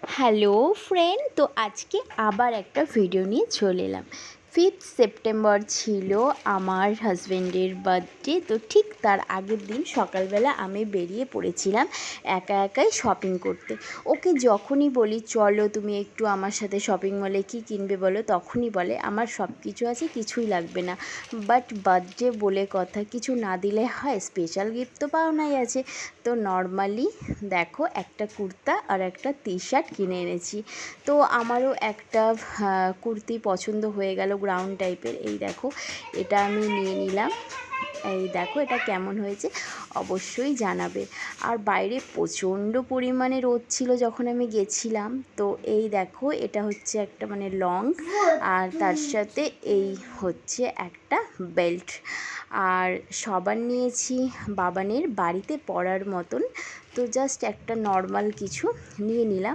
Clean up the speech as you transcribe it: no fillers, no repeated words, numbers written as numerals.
Hello friend, তো আজকে আবার একটা ভিডিও নিয়ে চলে এলাম। 5th সেপ্টেম্বর ছিল আমার হাজব্যান্ডের বার্থডে। তো ঠিক তার আগের দিন সকালবেলা আমি বেরিয়ে পড়েছিলাম একা একাই শপিং করতে। ওকে যখনই বলি চলো তুমি একটু আমার সাথে শপিং মলে কী কিনবে বলো, তখনই বলে আমার সব কিছু আছে, কিছুই লাগবে না। বাট বার্থডে বলে কথা, কিছু না দিলে হয়? স্পেশাল গিফট তো পাওনাই আছে। তো নর্মালি দেখো একটা কুর্তা আর একটা টি শার্ট কিনে এনেছি। তো আমারও একটা কুর্তি পছন্দ হয়ে গেল, গ্রাউন্ড টাইপের। এই দেখো, এটা আমি নিয়ে নিলাম। এই দেখো এটা কেমন হয়েছে অবশ্যই জানাবে। আর বাইরে প্রচণ্ড পরিমাণে রোদ ছিল যখন আমি গেছিলাম। তো এই দেখো এটা হচ্ছে একটা মানে লং, আর তার সাথে এই হচ্ছে একটা বেল্ট। আর সবার নিয়েছি বাবানের বাড়িতে পরার মতন। তো জাস্ট একটা নর্মাল কিছু নিয়ে নিলাম।